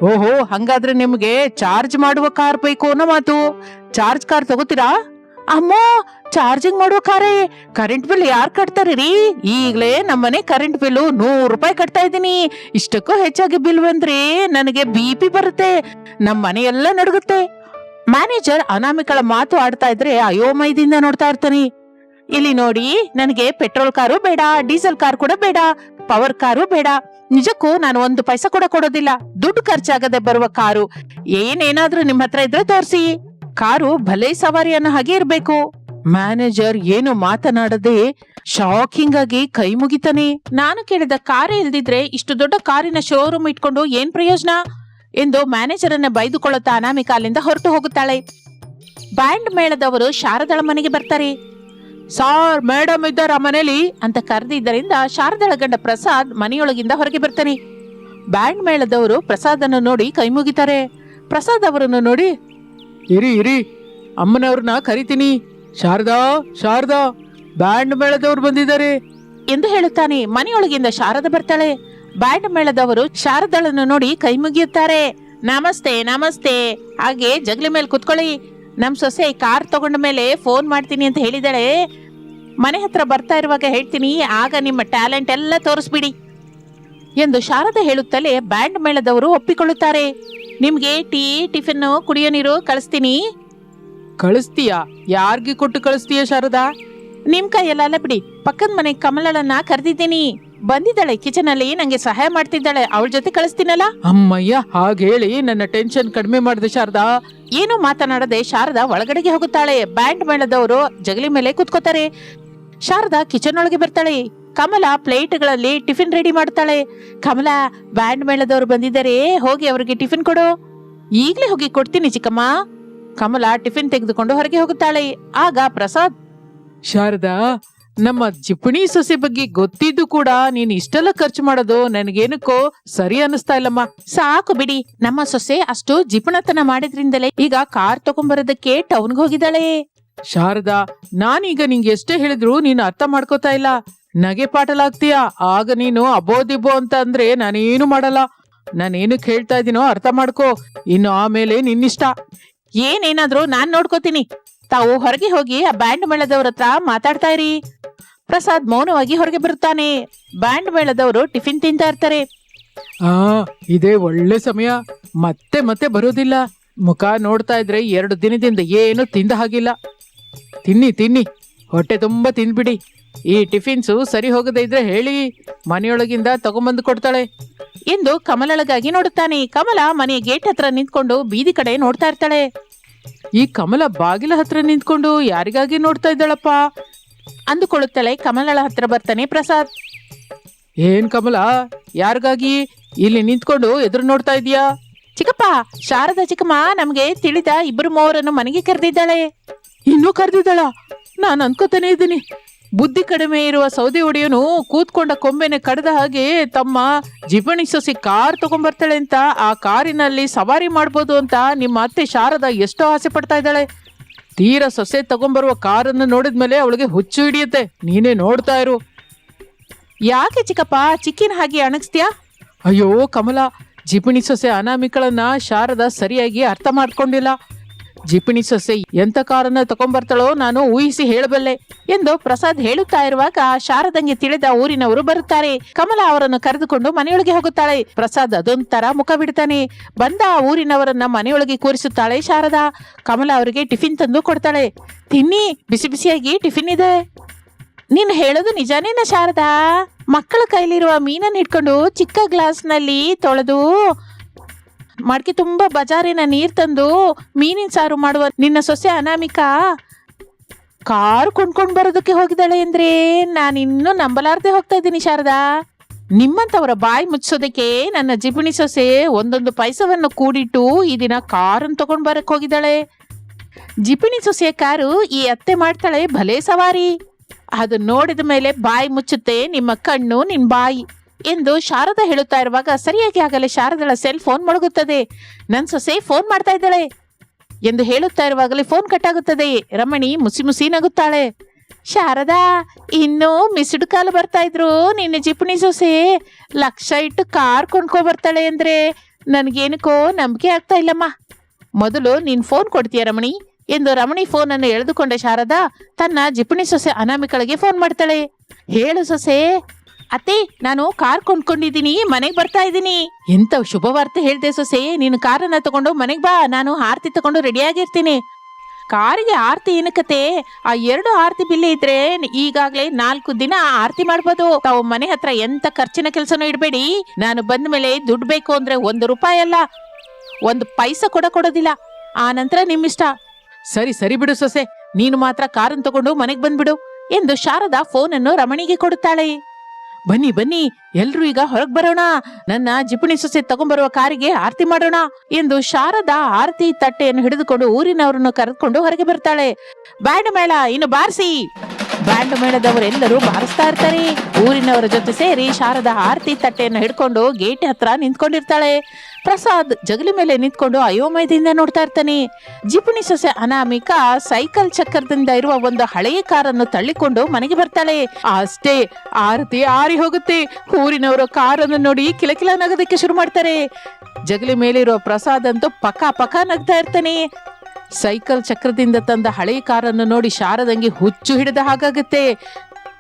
ಓಹೋ, ಹಂಗಾದ್ರೆ ನಿಮ್ಗೆ ಚಾರ್ಜ್ ಮಾಡುವ ಕಾರ್ ಬೇಕು ಅನ್ನೋ ಮಾತು. ಚಾರ್ಜ್ ಕಾರ್ ತಗೋತೀರಾ? ಅಮ್ಮೋ, ಚಾರ್ಜಿಂಗ್ ಮಾಡುವ ಕಾರೇ? ಕರೆಂಟ್ ಬಿಲ್ ಯಾರು ಕಟ್ತಾರೆ ರೀ? ಈಗ್ಲೇ ನಮ್ಮನೆ ಕರೆಂಟ್ ಬಿಲ್ 100 ರೂಪಾಯಿ ಕಟ್ತಾ ಇದ್ದೀನಿ. ಇಷ್ಟಕ್ಕೂ ಹೆಚ್ಚಾಗಿ ಬಿಲ್ ಬಂದ್ರೆ ನನಗೆ BP ಬರುತ್ತೆ, ನಮ್ಮ ಮನೆ ಎಲ್ಲ ನಡುಗುತ್ತೆ. ಮ್ಯಾನೇಜರ್ ಅನಾಮಿಕಳ ಮಾತು ಆಡ್ತಾ ಇದ್ರೆ ಅಯೋಮಯದಿಂದ ನೋಡ್ತಾ ಇರ್ತಾನೆ. ಇಲ್ಲಿ ನೋಡಿ, ನನಗೆ ಪೆಟ್ರೋಲ್ ಕಾರು ಬೇಡ, ಡೀಸೆಲ್ ಕಾರ್ ಕೂಡ ಬೇಡ, ಪವರ್ ಕಾರು ಬೇಡ. ನಿಜಕ್ಕೂ ನಾನು 1 ಪೈಸಾ ಕೂಡ ಕೊಡೋದಿಲ್ಲ. ದುಡ್ಡು ಖರ್ಚಾಗದೆ ಬರುವ ಕಾರು ಏನೇನಾದ್ರೂ ನಿಮ್ ಹತ್ರ ಇದ್ರೆ ತೋರಿಸಿ. ಕಾರು ಭಲೆ ಸವಾರಿ ಅನ್ನೋ ಹಾಗೆ ಇರ್ಬೇಕು. ಮ್ಯಾನೇಜರ್ ಏನು ಮಾತನಾಡದೆ ಶಾಕಿಂಗ್ ಆಗಿ ಕೈ ಮುಗಿತಾನೆ. ನಾನು ಕೇಳಿದ ಕಾರೇ ಇಲ್ದಿದ್ರೆ ಇಷ್ಟು ದೊಡ್ಡ ಕಾರಿನ ಶೋರೂಮ್ ಇಟ್ಕೊಂಡು ಏನ್ ಪ್ರಯೋಜನ ಎಂದು ಮ್ಯಾನೇಜರ್ ಅನ್ನ ಬೈದುಕೊಳ್ಳುತ್ತಾ ಅನಾಮಿಕಾ ಅಲ್ಲಿಂದ ಹೊರಟು ಹೋಗುತ್ತಾಳೆ. ಬ್ಯಾಂಡ್ ಮೇಳದವರು ಶಾರದಾಳ ಮನೆಗೆ ಬರ್ತಾರೆ. ಸಾರ್, ಮೇಡಮ್ ಇದ್ದಾರ ಮನೇಲಿ ಅಂತ ಕರೆದಿದ್ದರಿಂದ ಶಾರದಾಳ ಗಂಡ ಪ್ರಸಾದ್ ಮನೆಯೊಳಗಿಂದ ಹೊರಗೆ ಬರ್ತಾನೆ. ಬ್ಯಾಂಡ್ ಮೇಳದವರು ಪ್ರಸಾದನ್ನು ನೋಡಿ ಕೈ ಮುಗಿತಾರೆ. ಪ್ರಸಾದ್ ಅವರನ್ನು ನೋಡಿ, ಇರಿ ಇರಿ, ಅಮ್ಮನವ್ರನ್ನ ಕರಿತೀನಿ. ಶಾರದಾ, ಶಾರದಾ, ಬ್ಯಾಂಡ್ ಮೇಳದವ್ರು ಬಂದಿದ್ದಾರೆ ಎಂದು ಹೇಳುತ್ತಾನೆ. ಮನೆಯೊಳಗಿಂದ ಶಾರದಾ ಬರ್ತಾಳೆ. ಬ್ಯಾಂಡ್ ಮೇಳದವರು ಶಾರದಾಳನ್ನು ನೋಡಿ ಕೈ ಮುಗಿಯುತ್ತಾರೆ. ನಮಸ್ತೆ ನಮಸ್ತೆ, ಹಾಗೆ ಜಗಲಿ ಮೇಲೆ ಕುತ್ಕೊಳ್ಳಿ. ನಮ್ ಸೊಸೆ ಕಾರ್ ತಗೊಂಡ ಮೇಲೆ ಫೋನ್ ಮಾಡ್ತೀನಿ ಅಂತ ಹೇಳಿದಾಳೆ. ಮನೆ ಹತ್ರ ಬರ್ತಾ ಇರುವಾಗ ಹೇಳ್ತೀನಿ, ಆಗ ನಿಮ್ಮ ಟ್ಯಾಲೆಂಟ್ ಎಲ್ಲ ತೋರಿಸ್ಬಿಡಿ ಎಂದು ಶಾರದಾ ಹೇಳುತ್ತಲೇ ಬ್ಯಾಂಡ್ ಮೇಳದವರು ಒಪ್ಪಿಕೊಳ್ಳುತ್ತಾರೆ. ನಿಮ್ಗೆ ಟೀ, ಟಿಫಿನ್, ಕುಡಿಯೋ ನೀರು ಕಳಿಸ್ತೀನಿ. ಕಳಿಸ್ತೀಯಾ? ಯಾರ್ಗಿ ಕೊಟ್ಟು ಕಳಿಸ್ತೀಯ ಶಾರದಾ? ನಿಮ್ ಕೈಯಲ್ಲ ಬಿಡಿ, ಪಕ್ಕದ ಮನೆ ಕಮಲಳನ್ನ ಕರೆದಿದ್ದೀನಿ. ಬಂದಿದ್ದಾಳೆ, ಕಿಚನ್ ಅಲ್ಲಿ ನಂಗೆ ಸಹಾಯ ಮಾಡ್ತಿದ್ದಾಳೆ. ಅವಳ ಜೊತೆ ಕಳಿಸ್ತೀನಲ್ಲ. ಅಮ್ಮಯ್ಯ, ಹಾಗೆ ಹೇಳಿ ನನ್ನ ಟೆನ್ಷನ್ ಕಡಿಮೆ ಮಾಡಿದೆ ಶಾರದಾ. ಏನು ಮಾತನಾಡದೆ ಶಾರದಾ ಒಳಗಡೆಗೆ ಹೋಗುತ್ತಾಳೆ. ಬ್ಯಾಂಡ್ ಮೇಳದವರು ಜಗಲಿ ಮೇಲೆ ಕುತ್ಕೋತಾರೆ. ಶಾರದಾ ಕಿಚನ್ ಒಳಗೆ ಬರ್ತಾಳೆ. ಕಮಲ ಪ್ಲೇಟ್ಗಳಲ್ಲಿ ಟಿಫಿನ್ ರೆಡಿ ಮಾಡ್ತಾಳೆ. ಕಮಲ, ಬ್ಯಾಂಡ್ ಮೇಳದವರು ಬಂದಿದ್ದಾರೆ, ಹೋಗಿ ಅವ್ರಿಗೆ ಟಿಫಿನ್ ಕೊಡು. ಈಗ್ಲೇ ಹೋಗಿ ಕೊಡ್ತೀನಿ ಚಿಕ್ಕಮ್ಮ. ಕಮಲ ಟಿಫಿನ್ ತೆಗೆದುಕೊಂಡು ಹೊರಗೆ ಹೋಗುತ್ತಾಳೆ. ಆಗ ಪ್ರಸಾದ್, ಶಾರದಾ, ನಮ್ಮ ಜಿಪಣಿ ಸೊಸೆ ಬಗ್ಗೆ ಗೊತ್ತಿದ್ದು ಕೂಡ ನೀನ್ ಇಷ್ಟೆಲ್ಲ ಖರ್ಚು ಮಾಡೋದು ನನಗೇನಕ್ಕೋ ಸರಿ ಅನಿಸ್ತಾ ಇಲ್ಲಮ್ಮ. ಸಾಕು ಬಿಡಿ, ನಮ್ಮ ಸೊಸೆ ಅಷ್ಟು ಜಿಪಣತನ ಮಾಡಿದ್ರಿಂದಲೇ ಈಗ ಕಾರ್ ತಗೊಂಡ್ಬರೋದಕ್ಕೆ ಟೌನ್ಗೆ ಹೋಗಿದ್ದಾಳೆ. ಶಾರದಾ, ನಾನೀಗ ನಿಂಗೆ ಎಷ್ಟೇ ಹೇಳಿದ್ರು ನೀನು ಅರ್ಥ ಮಾಡ್ಕೋತಾ ಇಲ್ಲ. ನಗೆ ಪಾಟಲಾಗ್ತೀಯ. ಆಗ ನೀನು ಅಬೋದಿಬೋ ಅಂತ ಅಂದ್ರೆ ನಾನೇನು ಮಾಡಲ್ಲ. ನಾನೇನಕ್ಕೆ ಹೇಳ್ತಾ ಇದೀನೋ ಅರ್ಥ ಮಾಡ್ಕೋ. ಇನ್ನು ಆಮೇಲೆ ನಿನ್ನಿಷ್ಟ. ಏನೇನಾದ್ರೂ ನಾನ್ ನೋಡ್ಕೋತೀನಿ. ತಾವು ಹೊರಗೆ ಹೋಗಿ ಆ ಬ್ಯಾಂಡ್ ಮೇಳದವ್ರ ಹತ್ರ ಮಾತಾಡ್ತಾ ಇರಿ. ಪ್ರಸಾದ್ ಮೌನವಾಗಿ ಹೊರಗೆ ಬರುತ್ತಾನೆ. ಬ್ಯಾಂಡ್ ಮೇಳದವರು ಟಿಫಿನ್ ತಿಂತಾ ಇರ್ತಾರೆ. ಇದೇ ಒಳ್ಳೆ ಸಮಯ, ಮತ್ತೆ ಮತ್ತೆ ಬರೋದಿಲ್ಲ. ಮುಖ ನೋಡ್ತಾ ಇದ್ರೆ 2 ದಿನದಿಂದ ಏನು ತಿಂದ ಹಾಗಿಲ್ಲ. ತಿನ್ನಿ ತಿನ್ನಿ, ಹೊಟ್ಟೆ ತುಂಬಾ ತಿಂದ್ಬಿಡಿ. ಈ ಟಿಫಿನ್ಸು ಸರಿ ಹೋಗದೆ ಇದ್ರೆ ಹೇಳಿ, ಮನೆಯೊಳಗಿಂದ ತಗೊಂಬಂದು ಕೊಡ್ತಾಳೆ ಎಂದು ಕಮಲಳಗಾಗಿ ನೋಡುತ್ತಾನೆ. ಕಮಲ ಮನೆಯ ಗೇಟ್ ಹತ್ರ ನಿಂತ್ಕೊಂಡು ಬೀದಿ ಕಡೆ ನೋಡ್ತಾ ಇರ್ತಾಳೆ. ಈ ಕಮಲ ಬಾಗಿಲ ಹತ್ರ ನಿಂತ್ಕೊಂಡು ಯಾರಿಗಾಗಿ ನೋಡ್ತಾ ಇದ್ದಾಳಪ್ಪ ಅಂದುಕೊಳ್ಳುತ್ತಾಳೆ. ಕಮಲಳ ಹತ್ರ ಬರ್ತಾನೆ ಪ್ರಸಾದ್. ಏನ್ ಕಮಲ, ಯಾರಿಗಾಗಿ ಇಲ್ಲಿ ನಿಂತ್ಕೊಂಡು ಎದುರು ನೋಡ್ತಾ ಇದೀಯಾ? ಚಿಕ್ಕಪ್ಪ, ಶಾರದಾ ಚಿಕ್ಕಮ್ಮ ನಮ್ಗೆ ತಿಳಿದ 2-3 ಮನೆಗೆ ಕರೆದಿದ್ದಾಳೆ. ಇನ್ನೂ ಕರೆದಿದ್ದಾಳ? ನಾನು ಅನ್ಕೋತಾನೆ ಇದ್ದೀನಿ, ಬುದ್ಧಿ ಕಡಿಮೆ ಇರುವ ಸೌದೆ ಒಡೆಯನು ಕೂತ್ಕೊಂಡ ಕೊಂಬೆನೆ ಕಡ್ದ ಹಾಗೆ ತಮ್ಮ ಜಿಪಣಿ ಸೊಸಿ ಕಾರ್ ತಗೊಂಡ್ಬರ್ತಾಳೆ ಅಂತ, ಆ ಕಾರಿನಲ್ಲಿ ಸವಾರಿ ಮಾಡ್ಬೋದು ಅಂತ ನಿಮ್ಮ ಅತ್ತೆ ಶಾರದಾ ಎಷ್ಟೋ ಆಸೆ ಪಡ್ತಾ ಇದ್ದಾಳೆ. ತೀರ ಸೊಸೆ ತಗೊಂಡ್ಬರುವ ಕಾರನ್ನು ನೋಡಿದ್ಮೇಲೆ ಅವಳಿಗೆ ಹುಚ್ಚು ಹಿಡಿಯುತ್ತೆ. ನೀನೇ ನೋಡ್ತಾ ಇರು. ಯಾಕೆ ಚಿಕ್ಕಪ್ಪ ಚಿಕ್ಕಿನ ಹಾಗೆ ಅಣಗಿಸ್ತೀಯಾ? ಅಯ್ಯೋ ಕಮಲ, ಜಿಪಣಿ ಸೊಸೆ ಅನಾಮಿಕಳನ್ನ ಶಾರದಾ ಸರಿಯಾಗಿ ಅರ್ಥ ಮಾಡ್ಕೊಂಡಿಲ್ಲ. ಜಿಪಣಿ ಸೊಸೆ ಎಂತ ಕಾರನ್ನ ತಗೊಂಡ್ಬರ್ತಾಳೋ ನಾನು ಊಹಿಸಿ ಹೇಳಬಲ್ಲೆ ಎಂದು ಪ್ರಸಾದ್ ಹೇಳುತ್ತಾ ಇರುವಾಗ ಶಾರದಂಗೆ ತಿಳಿದ ಊರಿನವರು ಬರುತ್ತಾರೆ. ಕಮಲ ಅವರನ್ನು ಕರೆದುಕೊಂಡು ಮನೆಯೊಳಗೆ ಹೋಗುತ್ತಾಳೆ. ಪ್ರಸಾದ್ ಅದೊಂಥರ ಮುಖ ಬಿಡ್ತಾನೆ. ಬಂದ ಆ ಊರಿನವರನ್ನ ಮನೆಯೊಳಗೆ ಕೂರಿಸುತ್ತಾಳೆ ಶಾರದಾ. ಕಮಲ ಅವರಿಗೆ ಟಿಫಿನ್ ತಂದು ಕೊಡ್ತಾಳೆ. ತಿನ್ನಿ, ಬಿಸಿ ಬಿಸಿಯಾಗಿ ಟಿಫಿನ್ ಇದೆ. ನೀನು ಹೇಳೋದು ನಿಜಾನೇನ ಶಾರದಾ? ಮಕ್ಕಳ ಕೈಲಿರುವ ಮೀನನ್ನು ಇಟ್ಕೊಂಡು ಚಿಕ್ಕ ಗ್ಲಾಸ್ನಲ್ಲಿ ತೊಳೆದು ಮಡಕೆ ತುಂಬಾ ಬಜಾರಿನ ನೀರ್ ತಂದು ಮೀನಿನ ಸಾರು ಮಾಡುವ ನಿನ್ನ ಸೊಸೆ ಅನಾಮಿಕಾ ಕಾರು ಕೊಂಡ್ಕೊಂಡು ಬರೋದಕ್ಕೆ ಹೋಗಿದ್ದಾಳೆ ಅಂದ್ರೆ ನಾನಿನ್ನೂ ನಂಬಲಾರ್ದೆ ಹೋಗ್ತಾ ಇದ್ದೀನಿ ಶಾರದಾ. ನಿಮ್ಮಂತವರ ಬಾಯಿ ಮುಚ್ಚೋದಕ್ಕೆ ನನ್ನ ಜಿಪಣಿ ಸೊಸೆ 1 ಪೈಸವನ್ನು ಕೂಡಿಟ್ಟು ಈ ದಿನ ಕಾರನ್ನು ತಗೊಂಡ್ ಬರಕ್ ಹೋಗಿದ್ದಾಳೆ. ಜಿಪಣಿ ಸೊಸೆಯ ಕಾರು ಈ ಅತ್ತೆ ಮಾಡ್ತಾಳೆ ಭಲೇ ಸವಾರಿ. ಅದು ನೋಡಿದ ಮೇಲೆ ಬಾಯಿ ಮುಚ್ಚುತ್ತೆ ನಿಮ್ಮ ಕಣ್ಣು, ನಿನ್ ಬಾಯಿ ಎಂದು ಶಾರದಾ ಹೇಳುತ್ತಾ ಇರುವಾಗ ಸರಿಯಾಗಿ ಆಗಲೇ ಶಾರದಳ ಸೆಲ್ ಫೋನ್ ಮೊಳಗುತ್ತದೆ. ನನ್ ಸೊಸೆ ಫೋನ್ ಮಾಡ್ತಾ ಇದ್ದಾಳೆ ಎಂದು ಹೇಳುತ್ತಾ ಇರುವಾಗಲೇ ಫೋನ್ ಕಟ್ಟಾಗುತ್ತದೆ. ರಮಣಿ ಮುಸಿ ಮುಸಿ ನಗುತ್ತಾಳೆ. ಶಾರದಾ, ಇನ್ನೂ ಮಿಸ್ಡ್ ಕಾಲ್ ಬರ್ತಾ ಇದ್ರು. ನಿನ್ನ ಜಿಪಣಿ ಸೊಸೆ ಲಕ್ಷ ಇಟ್ಟು ಕಾರ್ ಕೊಂಡ್ಕೊ ಬರ್ತಾಳೆ ಅಂದ್ರೆ ನನ್ಗೇನಕ್ಕೋ ನಂಬಿಕೆ ಆಗ್ತಾ ಇಲ್ಲಮ್ಮ. ಮೊದಲು ನೀನ್ ಫೋನ್ ಕೊಡ್ತೀಯ ರಮಣಿ ಎಂದು ರಮಣಿ ಫೋನ್ ಅನ್ನು ಎಳೆದುಕೊಂಡೆ ಶಾರದಾ ತನ್ನ ಜಿಪಣಿ ಸೊಸೆ ಅನಾಮಿಕಳಿಗೆ ಫೋನ್ ಮಾಡ್ತಾಳೆ. ಹೇಳು ಸೊಸೆ. ಅತ್ತೆ, ನಾನು ಕಾರ್ ಕೊಂಡ್ಕೊಂಡಿದ್ದೀನಿ, ಮನೆಗ್ ಬರ್ತಾ ಇದ್ದೀನಿ. ಎಂತ ಶುಭವಾರ್ತೆ ಹೇಳ್ದೆ ಸೊಸೆ, ನೀನು ಕಾರನ್ನ ತಗೊಂಡು ಮನೆಗ್ ಬಾ, ನಾನು ಆರತಿ ತಗೊಂಡು ರೆಡಿಯಾಗಿರ್ತೀನಿ. ಕಾರಿಗೆ ಆರತಿ ಏನಕತೆ? ಆ 2 ಆರತಿ ಬಿಲ್ಲೆ ಇದ್ರೆ ಈಗಾಗ್ಲೇ 4 ದಿನ ಆರತಿ ಮಾಡ್ಬೋದು. ತಾವು ಮನೆ ಹತ್ರ ಎಂತ ಖರ್ಚಿನ ಕೆಲ್ಸನೂ ಇಡ್ಬೇಡಿ. ನಾನು ಬಂದ ಮೇಲೆ ದುಡ್ಡು ಬೇಕು ಅಂದ್ರೆ 1 ರೂಪಾಯಿ ಅಲ್ಲ, 1 ಪೈಸಾ ಕೊಡೋದಿಲ್ಲ. ಆ ನಂತರ ನಿಮ್ಮಿಷ್ಟ. ಸರಿ ಬಿಡು ಸೊಸೆ, ನೀನು ಮಾತ್ರ ಕಾರನ್ನು ತಗೊಂಡು ಮನೆಗ್ ಬಂದ್ಬಿಡು ಎಂದು ಶಾರದಾ ಫೋನನ್ನು ರಮಣಿಗೆ ಕೊಡುತ್ತಾಳೆ. ಬನ್ನಿ ಎಲ್ರೂ ಈಗ ಹೊರಗ್ ಬರೋಣ, ನನ್ನ ಜಿಪುಣಿ ಸೊಸೆ ತಗೊಂಡ್ಬರುವ ಕಾರಿಗೆ ಆರತಿ ಮಾಡೋಣ ಎಂದು ಶಾರದಾ ಆರತಿ ತಟ್ಟೆಯನ್ನು ಹಿಡಿದುಕೊಂಡು ಊರಿನವರನ್ನು ಕರೆದುಕೊಂಡು ಹೊರಗೆ ಬರ್ತಾಳೆ. ಬ್ಯಾಂಡ್ ಮೇಳ ಇನ್ನು ಬಾರಿಸಿ. ಬ್ಯಾಂಡ್ ಮೇಳದವರೆಲ್ಲರೂ ಬಾರಿಸ್ತಾ ಇರ್ತಾರೆ. ಊರಿನವರ ಜೊತೆ ಸೇರಿ ಶಾರದಾ ಆರತಿ ತಟ್ಟೆಯನ್ನು ಹಿಡ್ಕೊಂಡು ಗೇಟ್ ಹತ್ರ ನಿಂತ್ಕೊಂಡಿರ್ತಾಳೆ. ಪ್ರಸಾದ್ ಜಗಲಿ ಮೇಲೆ ನಿಂತ್ಕೊಂಡು ಅಯೋಮಯದಿಂದ ನೋಡ್ತಾ ಇರ್ತಾನೆ. ಜಿಪುಣಿ ಸೊಸೆ ಅನಾಮಿಕಾ ಸೈಕಲ್ ಚಕ್ರದಿಂದ ಇರುವ ಒಂದು ಹಳೆಯ ಕಾರನ್ನು ತಳ್ಳಿಕೊಂಡು ಮನೆಗೆ ಬರ್ತಾಳೆ. ಅಷ್ಟೇ, ಆರತಿ ಆರಿ ಹೋಗುತ್ತೆ. ಊರಿನವರು ಕಾರನ್ನು ನೋಡಿ ಕಿಲಕಿಲ ನಗೋದಕ್ಕೆ ಶುರು ಮಾಡ್ತಾರೆ. ಜಗಲಿ ಮೇಲಿರೋ ಪ್ರಸಾದ್ ಅಂತೂ ಪಕ ನಗ್ತಾ ಇರ್ತಾನೆ. ಸೈಕಲ್ ಚಕ್ರದಿಂದ ತಂದ ಹಳೆಯ ಕಾರನ್ನು ನೋಡಿ ಶಾರದಂಗಿ ಹುಚ್ಚು ಹಿಡಿದ ಹಾಗಾಗುತ್ತೆ.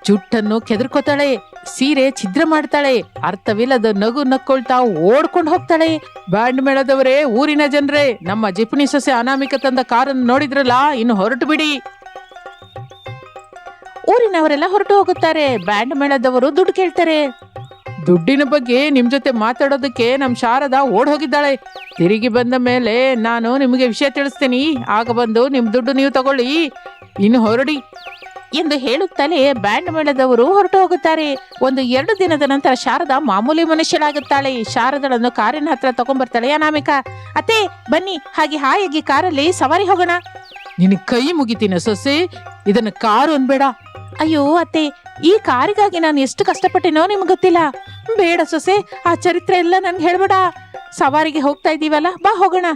ಜುಟ್ಟನ್ನು ಕೆದರ್ಕೋತಾಳೆ, ಸೀರೆ ಛಿದ್ರ ಮಾಡ್ತಾಳೆ, ಅರ್ಥವಿಲ್ಲದ ನಗು ನಕ್ಕೊಳ್ತಾ ಓಡ್ಕೊಂಡು ಹೋಗ್ತಾಳೆ. ಬ್ಯಾಂಡ್ ಮೇಳದವರೇ, ಊರಿನ ಜನರೇ, ನಮ್ಮ ಜಿಪುಣಿ ಸೊಸೆ ಅನಾಮಿಕ ತಂದ ಕಾರನ್ನು ನೋಡಿದ್ರಲ್ಲ, ಇನ್ನು ಹೊರಟು ಬಿಡಿ. ಊರಿನವರೆಲ್ಲ ಹೊರಟು ಹೋಗುತ್ತಾರೆ. ಬ್ಯಾಂಡ್ ಮೇಳದವರು ದುಡ್ಡು ಕೇಳ್ತಾರೆ. ದುಡ್ಡಿನ ಬಗ್ಗೆ ನಿಮ್ ಜೊತೆ ಮಾತಾಡೋದಕ್ಕೆ ನಮ್ ಶಾರದಾ ಓಡ್ ಹೋಗಿದ್ದಾಳೆ. ತಿರುಗಿ ಬಂದ ಮೇಲೆ ನಾನು ನಿಮಗೆ ವಿಷಯ ತಿಳಿಸ್ತೀನಿ. ಆಗ ಬಂದು ನಿಮ್ ದುಡ್ಡು ನೀವು ತಗೊಳ್ಳಿ, ಇನ್ನು ಹೊರಡಿ ಎಂದು ಹೇಳುತ್ತಲೇ ಬ್ಯಾಂಡ್ ಮೇಳದವರು ಹೊರಟು ಹೋಗುತ್ತಾರೆ. 1-2 ದಿನದ ನಂತರ ಶಾರದಾ ಮಾಮೂಲಿ ಮನುಷ್ಯಳಾಗುತ್ತಾಳೆ. ಶಾರದಳನ್ನು ಕಾರಿನ ಹತ್ರ ತಗೊಂಡ್ಬರ್ತಾಳೆ ಅನಾಮಿಕಾ. ಅತ್ತೆ ಬನ್ನಿ, ಹಾಯಾಗಿ ಕಾರಲ್ಲಿ ಸವಾರಿ ಹೋಗೋಣ. ನಿನ್ ಕೈ ಮುಗಿತೀನ ಸೊಸೆ, ಇದನ್ನ ಕಾರು ಅನ್ಬೇಡ. ಅಯ್ಯೋ ಅತ್ತೆ, ಈ ಕಾರಿಗಾಗಿ ನಾನು ಎಷ್ಟು ಕಷ್ಟಪಟ್ಟೆನೋ ನಿಮ್ಗೆ ಗೊತ್ತಿಲ್ಲ. ಬೇಡ ಸೊಸೆ, ಆ ಚರಿತ್ರೆ ಎಲ್ಲ ನನ್ಗೆ ಹೇಳ್ಬೇಡ. ಸವಾರಿಗೆ ಹೋಗ್ತಾ ಇದೀವಲ್ಲ, ಬಾ ಹೋಗೋಣ.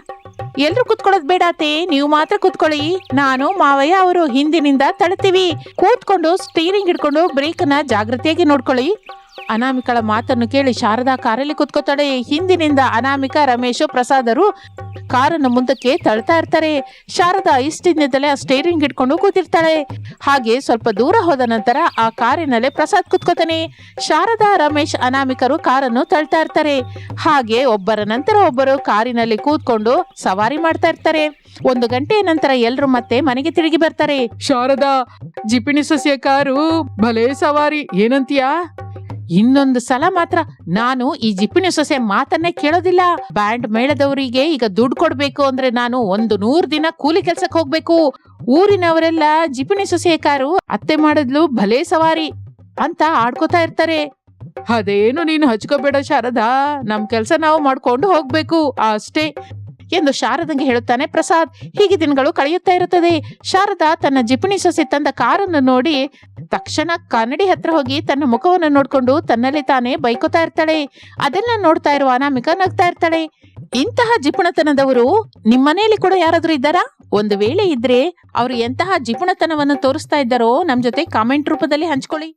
ಎಲ್ರು ಕುತ್ಕೊಳ್ಳೋದ್ ಬೇಡ ಅತ್ತೆ, ನೀವು ಮಾತ್ರ ಕುತ್ಕೊಳ್ಳಿ. ನಾನು ಮಾವಯ್ಯ ಅವರು ಹಿಂದಿನಿಂದ ತಳ್ತೀವಿ. ಕೂತ್ಕೊಂಡು ಸ್ಟೀರಿಂಗ್ ಹಿಡ್ಕೊಂಡು ಬ್ರೇಕ್ ನ ಜಾಗೃತಿಯಾಗಿ ನೋಡ್ಕೊಳ್ಳಿ. ಅನಾಮಿಕಳ ಮಾತನ್ನು ಕೇಳಿ ಶಾರದಾ ಕಾರಲ್ಲಿ ಕುತ್ಕೋತಾಳೆ. ಹಿಂದಿನಿಂದ ಅನಾಮಿಕಾ, ರಮೇಶ್, ಪ್ರಸಾದರು ಕಾರನ್ನು ಮುಂದಕ್ಕೆ ತಳ್ತಾ ಇರ್ತಾರೆ. ಶಾರದಾ ಇಷ್ಟಿಂದಲೇ ಆ ಸ್ಟೇರಿಂಗ್ ಹಿಡ್ಕೊಂಡು ಕೂತಿರ್ತಾಳೆ. ಹಾಗೆ ಸ್ವಲ್ಪ ದೂರ ಹೋದ ನಂತರ ಆ ಕಾರಿನಲ್ಲೇ ಪ್ರಸಾದ್ ಕುತ್ಕೋತಾನೆ. ಶಾರದಾ, ರಮೇಶ್, ಅನಾಮಿಕರು ಕಾರನ್ನು ತಳ್ತಾ ಇರ್ತಾರೆ. ಹಾಗೆ ಒಬ್ಬರ ನಂತರ ಒಬ್ಬರು ಕಾರಿನಲ್ಲಿ ಕೂತ್ಕೊಂಡು ಸವಾರಿ ಮಾಡ್ತಾ ಇರ್ತಾರೆ. 1 ಗಂಟೆಯ ನಂತರ ಎಲ್ರು ಮತ್ತೆ ಮನೆಗೆ ತಿರುಗಿ ಬರ್ತಾರೆ. ಶಾರದಾ, ಜಿಪುಣಿ ಸೊಸೆಯ ಕಾರು ಭಲೇ ಸವಾರಿ, ಏನಂತೀಯಾ? ಇನ್ನೊಂದು ಸಲ ಮಾತ್ರ ನಾನು ಈ ಜಿಪುಣಿ ಸೊಸೆ ಮಾತನ್ನೇ ಕೇಳೋದಿಲ್ಲ. ಬ್ಯಾಂಡ್ ಮೇಳದವರಿಗೆ ಈಗ ದುಡ್ಡು ಕೊಡ್ಬೇಕು ಅಂದ್ರೆ ನಾನು 100 ದಿನ ಕೂಲಿ ಕೆಲ್ಸಕ್ಕೆ ಹೋಗ್ಬೇಕು. ಊರಿನವರೆಲ್ಲ ಜಿಪುಣಿ ಸೊಸೆಯ ಕಾರು ಅತ್ತೆ ಮಾಡಿದ್ಲು ಭಲೇ ಸವಾರಿ ಅಂತ ಆಡ್ಕೋತಾ ಇರ್ತಾರೆ. ಅದೇನು ನೀನು ಹಚ್ಕೋಬೇಡ ಶಾರದಾ, ನಮ್ ಕೆಲ್ಸ ನಾವು ಮಾಡ್ಕೊಂಡು ಹೋಗ್ಬೇಕು ಅಷ್ಟೇ ಎಂದು ಶಾರದಂಗೆ ಹೇಳುತ್ತಾನೆ ಪ್ರಸಾದ್. ಹೀಗೆ ದಿನಗಳು ಕಳೆಯುತ್ತಾ ಇರುತ್ತದೆ. ಶಾರದಾ ತನ್ನ ಜಿಪುಣಿ ಸೊಸೆ ತಂದ ಕಾರನ್ನು ನೋಡಿ ತಕ್ಷಣ ಕನ್ನಡಿ ಹತ್ರ ಹೋಗಿ ತನ್ನ ಮುಖವನ್ನು ನೋಡ್ಕೊಂಡು ತನ್ನಲ್ಲಿ ತಾನೇ ಬೈಕೋತಾ ಇರ್ತಾಳೆ. ಅದೆಲ್ಲ ನೋಡ್ತಾ ಇರುವ ಅನಾಮಿಕಾ ನಗ್ತಾ ಇರ್ತಾಳೆ. ಇಂತಹ ಜಿಪುಣತನದವರು ನಿಮ್ಮನೆಯಲ್ಲಿ ಕೂಡ ಯಾರಾದ್ರೂ ಇದ್ದಾರಾ? ಒಂದು ವೇಳೆ ಇದ್ರೆ ಅವರು ಎಂತಹ ಜಿಪುಣತನವನ್ನು ತೋರಿಸ್ತಾ ಇದ್ದಾರೋ ನಮ್ ಜೊತೆ ಕಾಮೆಂಟ್ ರೂಪದಲ್ಲಿ ಹಂಚ್ಕೊಳ್ಳಿ.